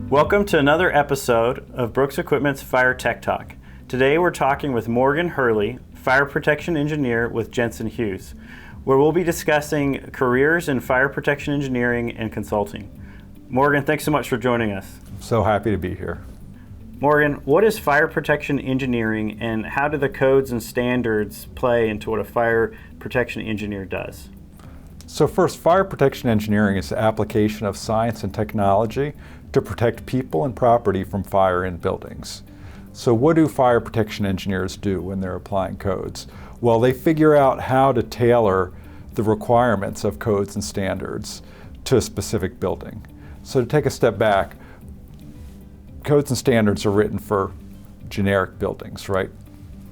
Welcome to another episode of Brooks Equipment's FireTech Talk. Today we're talking with Morgan Hurley, Fire Protection Engineer with Jensen Hughes, where we'll be discussing careers in fire protection engineering and consulting. Morgan, thanks so much for joining us. So happy to be here. Morgan, what is fire protection engineering and how do the codes and standards play into what a fire protection engineer does? So first, fire protection engineering is the application of science and technology to protect people and property from fire in buildings. So what do fire protection engineers do when they're applying codes? Well, they figure out how to tailor the requirements of codes and standards to a specific building. So to take a step back, codes and standards are written for generic buildings, right?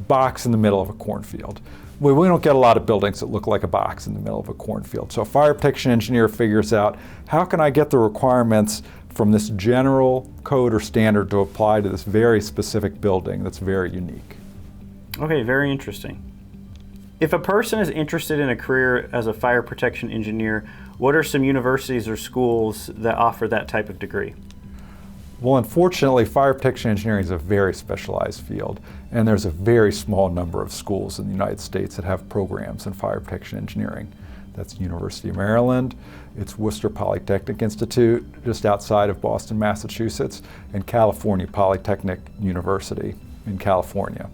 Box in the middle of a cornfield. We don't get a lot of buildings that look like a box in the middle of a cornfield. So a fire protection engineer figures out, how can I get the requirements from this general code or standard to apply to this very specific building that's very unique? Okay, very interesting. If a person is interested in a career as a fire protection engineer, what are some universities or schools that offer that type of degree? Well, unfortunately, fire protection engineering is a very specialized field, and there's a very small number of schools in the United States that have programs in fire protection engineering. That's University of Maryland, it's Worcester Polytechnic Institute, just outside of Boston, Massachusetts, and California Polytechnic University in California.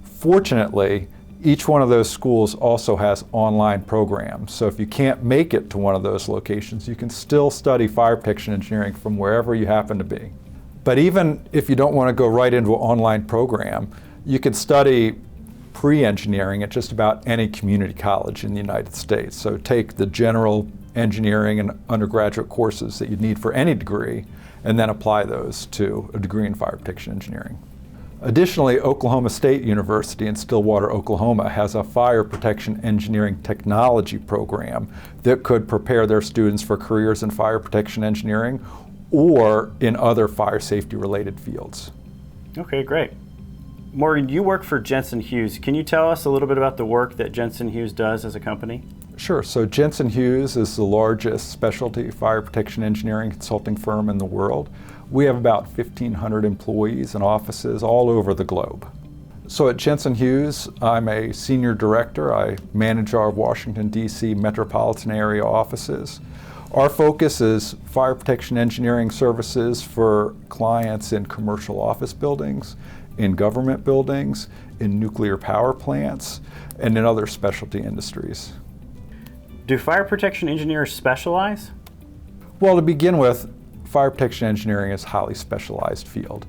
Fortunately, each one of those schools also has online programs. So if you can't make it to one of those locations, you can still study fire protection engineering from wherever you happen to be. But even if you don't want to go right into an online program, you can study pre-engineering at just about any community college in the United States. So take the general engineering and undergraduate courses that you need for any degree, and then apply those to a degree in fire protection engineering. Additionally, Oklahoma State University in Stillwater, Oklahoma has a fire protection engineering technology program that could prepare their students for careers in fire protection engineering or in other fire safety related fields. Okay, great. Morgan, you work for Jensen Hughes. Can you tell us a little bit about the work that Jensen Hughes does as a company? Sure. So Jensen Hughes is the largest specialty fire protection engineering consulting firm in the world. We have about 1,500 employees and offices all over the globe. So at Jensen Hughes, I'm a senior director. I manage our Washington, D.C. metropolitan area offices. Our focus is fire protection engineering services for clients in commercial office buildings, in government buildings, in nuclear power plants, and in other specialty industries. Do fire protection engineers specialize? Well, to begin with, fire protection engineering is a highly specialized field.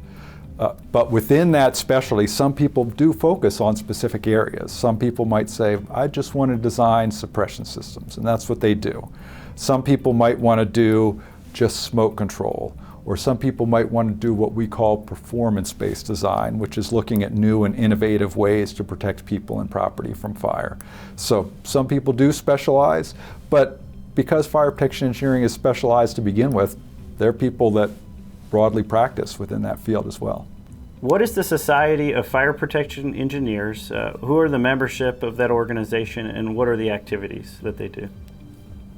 But within that specialty, some people do focus on specific areas. Some people might say, I just want to design suppression systems, and that's what they do. Some people might want to do just smoke control, or some people might want to do what we call performance-based design, which is looking at new and innovative ways to protect people and property from fire. So some people do specialize, but because fire protection engineering is specialized to begin with, there are people that broadly practice within that field as well. What is the Society of Fire Protection Engineers? Who are the membership of that organization, and what are the activities that they do?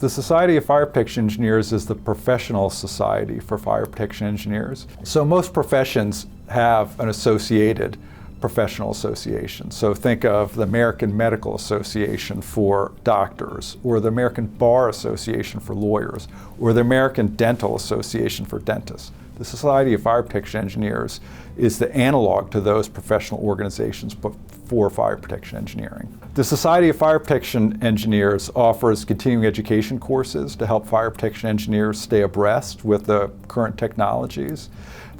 The Society of Fire Protection Engineers is the professional society for fire protection engineers. So most professions have an associated professional association. So think of the American Medical Association for doctors, or the American Bar Association for lawyers, or the American Dental Association for dentists. The Society of Fire Protection Engineers is the analog to those professional organizations for fire protection engineering. The Society of Fire Protection Engineers offers continuing education courses to help fire protection engineers stay abreast with the current technologies.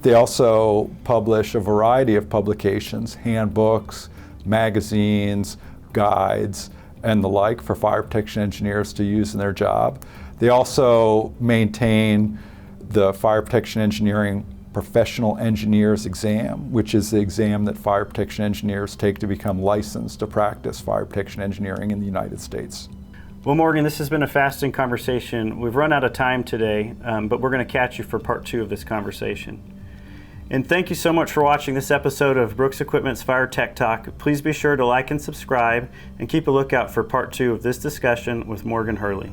They also publish a variety of publications, handbooks, magazines, guides, and the like for fire protection engineers to use in their job. They also maintain the Fire Protection Engineering Professional Engineers exam, which is the exam that fire protection engineers take to become licensed to practice fire protection engineering in the United States. Well, Morgan, this has been a fascinating conversation. We've run out of time today, but we're going to catch you for part 2 of this conversation. And thank you so much for watching this episode of Brooks Equipment's Fire Tech Talk. Please be sure to like and subscribe, and keep a lookout for part 2 of this discussion with Morgan Hurley.